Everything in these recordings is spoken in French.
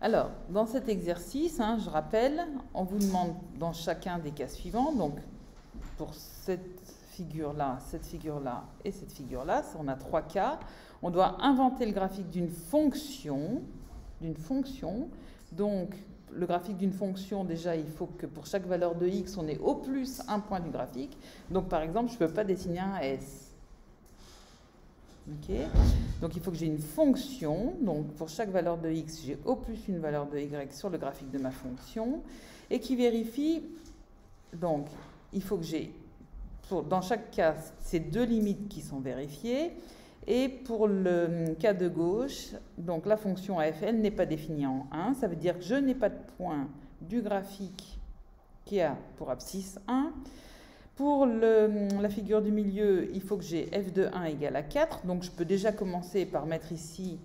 Alors, dans cet exercice, hein, je rappelle, on vous demande dans chacun des cas suivants, donc pour cette figure-là et cette figure-là, on a 3 cas. On doit inventer le graphique d'une fonction. Donc, le graphique d'une fonction, déjà, il faut que pour chaque valeur de x, on ait au plus un point du graphique. Donc, par exemple, je ne peux pas dessiner un S. Okay. Donc, il faut que j'ai une fonction. Donc, pour chaque valeur de x, j'ai au plus une valeur de y sur le graphique de ma fonction. Et qui vérifie, donc, il faut que j'ai, dans chaque cas, ces 2 limites qui sont vérifiées. Et pour le cas de gauche, donc la fonction fl n'est pas définie en 1. Ça veut dire que je n'ai pas de point du graphique qui a pour abscisse 1. Pour la figure du milieu, il faut que j'ai f de 1 égale à 4. Donc je peux déjà commencer par mettre ici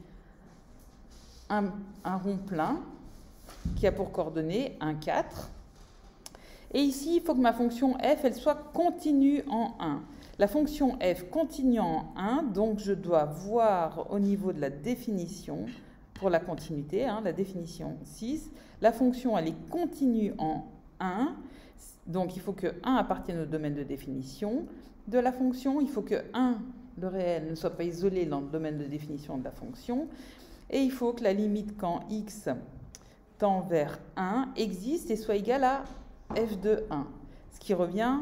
un rond plein qui a pour coordonnée 1, 4. Et ici, il faut que ma fonction f, elle soit continue en 1. La fonction f continue en 1, donc je dois voir au niveau de la définition, pour la continuité, hein, la définition 6, la fonction elle est continue en 1, donc il faut que 1 appartienne au domaine de définition de la fonction, il faut que 1, le réel, ne soit pas isolé dans le domaine de définition de la fonction, et il faut que la limite quand x tend vers 1 existe et soit égale à f de 1, ce qui revient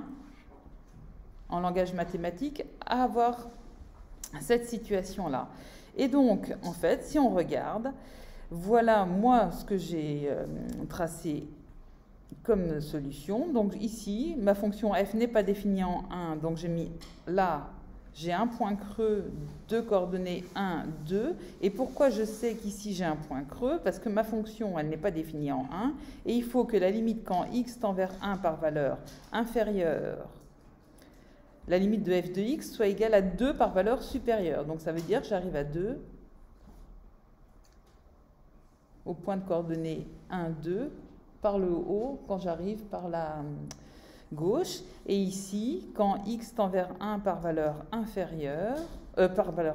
en langage mathématique, à avoir cette situation-là. Et donc, en fait, si on regarde, voilà moi ce que j'ai tracé comme solution. Donc ici, ma fonction f n'est pas définie en 1, donc j'ai mis là, j'ai un point creux de coordonnées 1, 2. Et pourquoi je sais qu'ici j'ai un point creux? Parce que ma fonction, elle n'est pas définie en 1, et il faut que la limite quand x tend vers 1 par valeur inférieure, la limite de f de x soit égale à 2 par valeur supérieure. Donc ça veut dire que j'arrive à 2 au point de coordonnées 1, 2 par le haut quand j'arrive par la gauche. Et ici, quand x tend vers 1 par valeur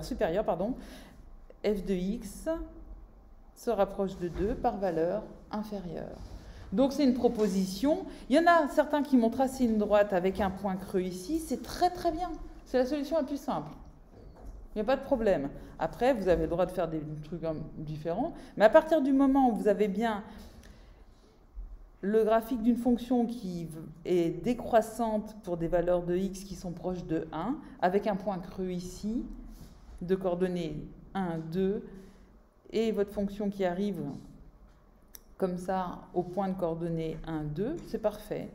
supérieure, pardon, f de x se rapproche de 2 par valeur inférieure. Donc c'est une proposition. Il y en a certains qui m'ont tracé une droite avec un point creux ici. C'est très très bien. C'est la solution la plus simple. Il n'y a pas de problème. Après, vous avez le droit de faire des trucs différents. Mais à partir du moment où vous avez bien le graphique d'une fonction qui est décroissante pour des valeurs de x qui sont proches de 1, avec un point creux ici, de coordonnées 1, 2, et votre fonction qui arrive comme ça, au point de coordonnées 1, 2, c'est parfait.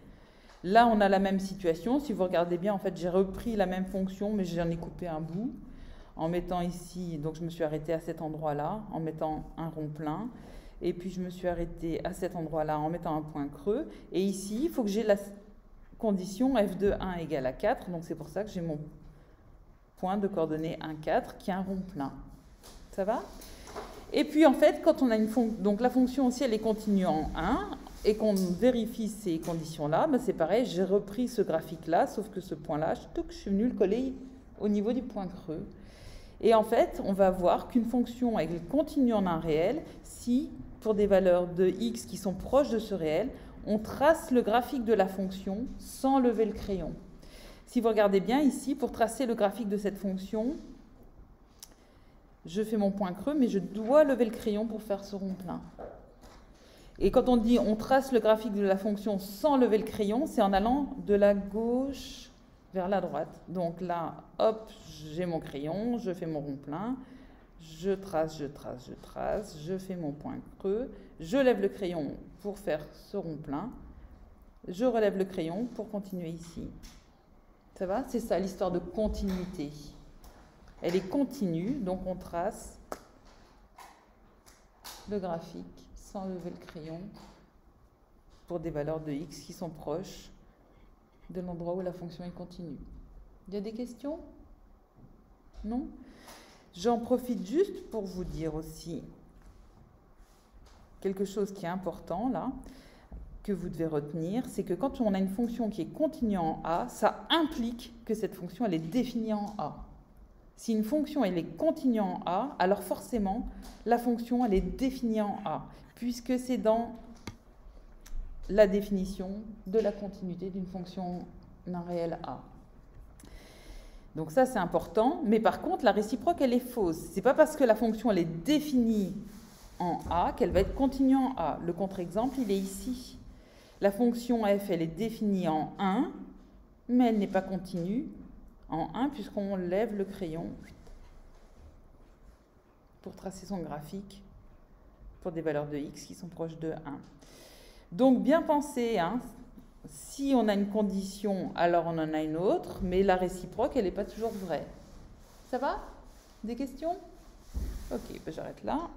Là, on a la même situation. Si vous regardez bien, en fait, j'ai repris la même fonction, mais j'en ai coupé un bout en mettant ici, donc je me suis arrêtée à cet endroit-là, en mettant un rond plein. Et puis, je me suis arrêtée à cet endroit-là en mettant un point creux. Et ici, il faut que j'ai la condition f de 1 égale à 4. Donc, c'est pour ça que j'ai mon point de coordonnées 1, 4, qui est un rond plein. Ça va ? Et puis, en fait, quand on a une fonction, donc la fonction aussi, elle est continue en 1, et qu'on vérifie ces conditions-là, ben c'est pareil, j'ai repris ce graphique-là, sauf que ce point-là, je suis venue le coller au niveau du point creux. Et en fait, on va voir qu'une fonction, elle continue en un réel si, pour des valeurs de x qui sont proches de ce réel, on trace le graphique de la fonction sans lever le crayon. Si vous regardez bien ici, pour tracer le graphique de cette fonction, je fais mon point creux, mais je dois lever le crayon pour faire ce rond plein. Et quand on dit on trace le graphique de la fonction sans lever le crayon, c'est en allant de la gauche vers la droite. Donc là, hop, j'ai mon crayon, je fais mon rond plein, je trace, je fais mon point creux, je lève le crayon pour faire ce rond plein, je relève le crayon pour continuer ici. Ça va? C'est ça l'histoire de continuité. Elle est continue, donc on trace le graphique sans lever le crayon pour des valeurs de x qui sont proches de l'endroit où la fonction est continue. Il y a des questions? Non? J'en profite juste pour vous dire aussi quelque chose qui est important là, que vous devez retenir, c'est que quand on a une fonction qui est continue en A, ça implique que cette fonction elle est définie en A. Si une fonction elle est continue en A, alors forcément, la fonction elle est définie en A, puisque c'est dans la définition de la continuité d'une fonction non réelle A. Donc ça, c'est important. Mais par contre, la réciproque, elle est fausse. Ce n'est pas parce que la fonction elle est définie en A qu'elle va être continue en A. Le contre-exemple, il est ici. La fonction f, elle est définie en 1, mais elle n'est pas continue en 1 puisqu'on lève le crayon pour tracer son graphique pour des valeurs de x qui sont proches de 1. Donc, bien penser, hein, si on a une condition, alors on en a une autre, mais la réciproque, elle n'est pas toujours vraie. Ça va? Des questions? Ok, ben j'arrête là.